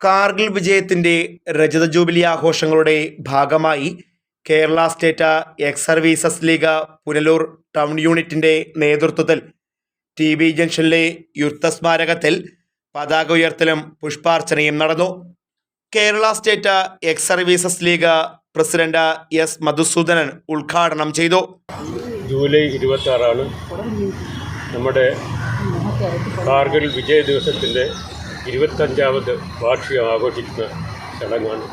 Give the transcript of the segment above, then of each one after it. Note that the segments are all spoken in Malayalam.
കാർഗിൽ വിജയത്തിന്റെ രജത ജൂബിലി ആഘോഷങ്ങളുടെ ഭാഗമായി Kerala state ex services league Punalur town യൂണിറ്റിന്റെ നേതൃത്വത്തിൽ ടി.ബി. ജംഗ്ഷനിലെ യുദ്ധസ്മാരകത്തിൽ പതാക ഉയർത്തലും പുഷ്പാർച്ചനയും നടന്നു. Kerala state ex services league president S. Madhusudanan ഉദ്ഘാടനം ചെയ്തു. ജൂലൈ 26 നമ്മുടെ കാർഗിൽ വിജയ ദിവസത്തിൻ്റെ 25ാമത് വാർഷികം ആഘോഷിക്കുന്ന ചടങ്ങാണ്.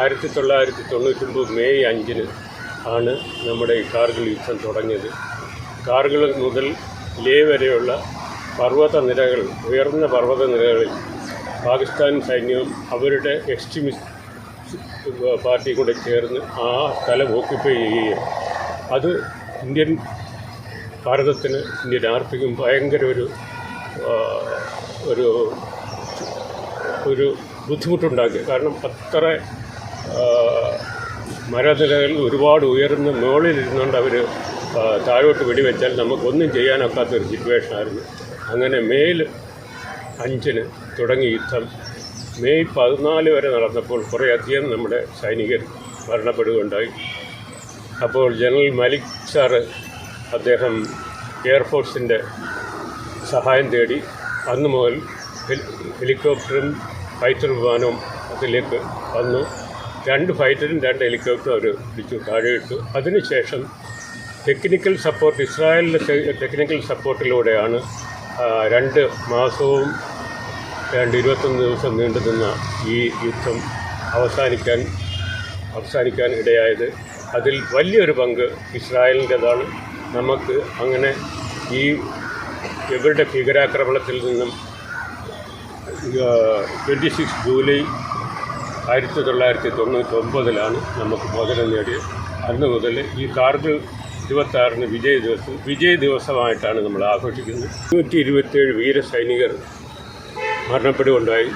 1999 മെയ് 5 ആണ് നമ്മുടെ ഈ കാർഗിൽ യുദ്ധം തുടങ്ങിയത്. കാർഗിൽ മുതൽ ലേ വരെയുള്ള പർവ്വതനിരകൾ, ഉയർന്ന പർവ്വതനിരകളിൽ പാകിസ്ഥാൻ സൈന്യവും അവരുടെ എക്സ്ട്രീമിസ്റ്റ് പാർട്ടി കൂടെ ചേർന്ന് ആ സ്ഥലം ഓക്യുപ്പൈ ചെയ്യുകയും അത് ഭാരതത്തിന്, ഇന്ത്യൻ ആർമിക്കും ഭയങ്കര ഒരു ബുദ്ധിമുട്ടുണ്ടാക്കി. കാരണം അത്ര മരനിരകളിൽ ഒരുപാട് ഉയർന്ന മുകളിലിരുന്നുകൊണ്ട് അവർ താഴോട്ട് വെടിവെച്ചാൽ നമുക്കൊന്നും ചെയ്യാനൊക്കാത്തൊരു സിറ്റുവേഷനായിരുന്നു. അങ്ങനെ മെയ് 5 തുടങ്ങിയ യുദ്ധം മെയ് 14 വരെ നടന്നപ്പോൾ കുറേയധികം നമ്മുടെ സൈനികർ മരണപ്പെടുകയുണ്ടായി. അപ്പോൾ ജനറൽ മലിക് സാറ് അദ്ദേഹം എയർഫോഴ്സിൻ്റെ സഹായം തേടി അന്ന് മുതൽ ഹെലികോപ്റ്ററും ഫൈറ്റർ വിമാനവും അതിലേക്ക് വന്നു. 2 ഫൈറ്ററും 2 ഹെലികോപ്റ്ററും അവർ പിടിച്ചു താഴെയിട്ടു. അതിനുശേഷം ടെക്നിക്കൽ സപ്പോർട്ട്, ഇസ്രായേലിൻ്റെ ടെക്നിക്കൽ സപ്പോർട്ടിലൂടെയാണ് 2 മാസവും 21 ദിവസം നീണ്ടു നിന്ന ഈ യുദ്ധം അവസാനിക്കാൻ ഇടയായത്. അതിൽ വലിയൊരു പങ്ക് ഇസ്രായേലിൻ്റെതാണ്. നമുക്ക് അങ്ങനെ ഈ ഇവരുടെ ഭീകരാക്രമണത്തിൽ നിന്നും 26 ജൂലൈ 1999 നമുക്ക് മോചനം നേടിയത്. അന്ന് മുതൽ ഈ കാർഗിൽ 26 വിജയ ദിവസമായിട്ടാണ് നമ്മൾ ആഘോഷിക്കുന്നത്. 127 വീരസൈനികർ മരണപ്പെടുകയുണ്ടായി.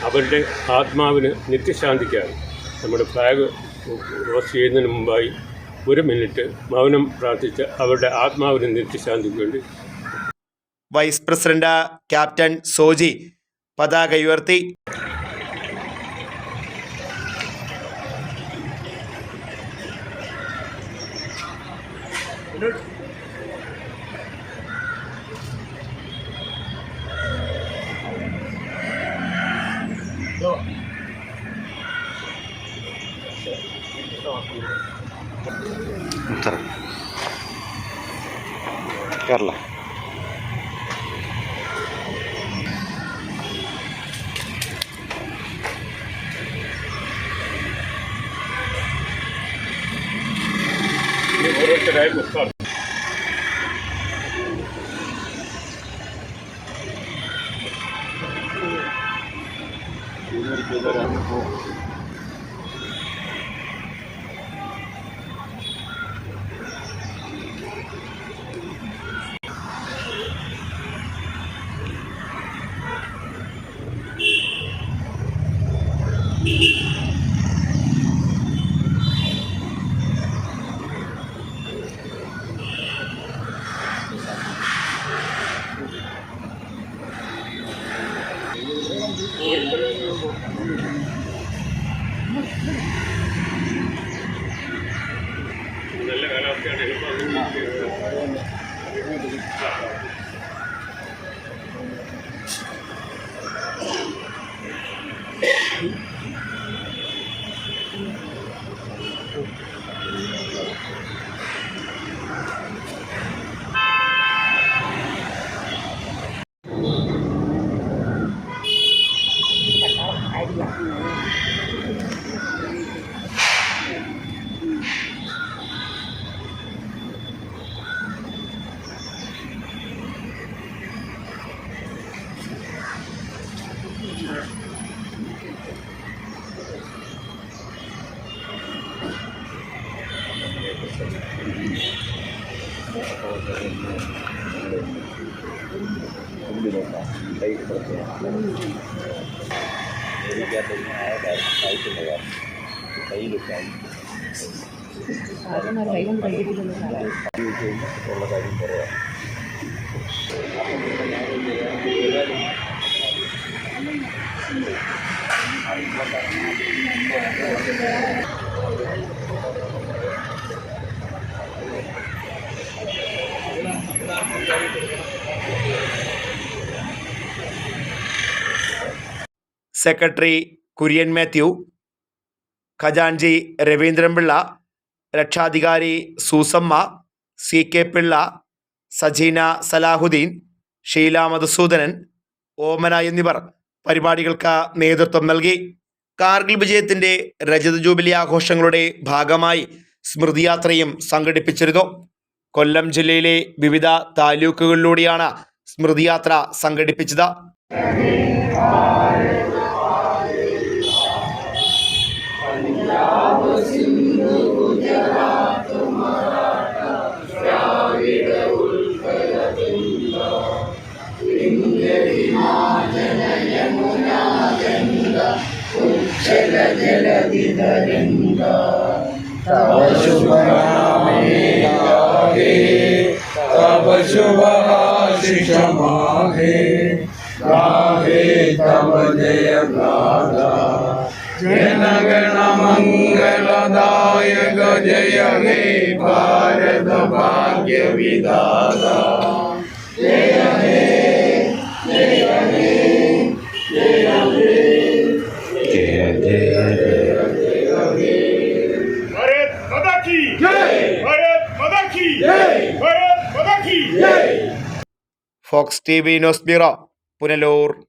അവരുടെ ആത്മാവിന് നിത്യശാന്തിക്കായി നമ്മുടെ ഫ്ലാഗ് റോസ്റ്റ് ചെയ്യുന്നതിന് മുമ്പായി 1 മിനിറ്റ് മൗനം പ്രാർത്ഥിച്ച് അവരുടെ ആത്മാവിന് നിത്യശാന്തിക്ക് വേണ്ടി വൈസ് പ്രസിഡന്റ് ക്യാപ്റ്റൻ സോജി പതാക ഉയർത്തി. കേരള ഓരോരുത്തരായി പുസ്തകം നല്ല കാലാവസ്ഥയാണ്. സെക്രട്ടറി കുര്യൻ മാത്യു, ഖജാൻജി രവീന്ദ്രൻപിള്ള, രക്ഷാധികാരി സൂസമ്മ, CK പിള്ള, സജീന സലാഹുദ്ദീൻ, ഷീല മധുസൂദനൻ, ഓമന എന്നിവർ പരിപാടികൾക്ക് നേതൃത്വം നൽകി. കാർഗിൽ വിജയത്തിൻ്റെ രജത ജൂബിലി ആഘോഷങ്ങളുടെ ഭാഗമായി സ്മൃതിയാത്രയും സംഘടിപ്പിച്ചിരുന്നു. കൊല്ലം ജില്ലയിലെ വിവിധ താലൂക്കുകളിലൂടെയാണ് സ്മൃതിയാത്ര സംഘടിപ്പിച്ചത്. तब शुभ आशीष माहे गाहे तब जय गाथा जन गण मंगलदायक जय हे भारत भाग्य विधाता जय हे जय हे जय हे जय जय भारत माता की जय भारत माता की जय भारत माता की जय Fox TV news bureau, Punalur.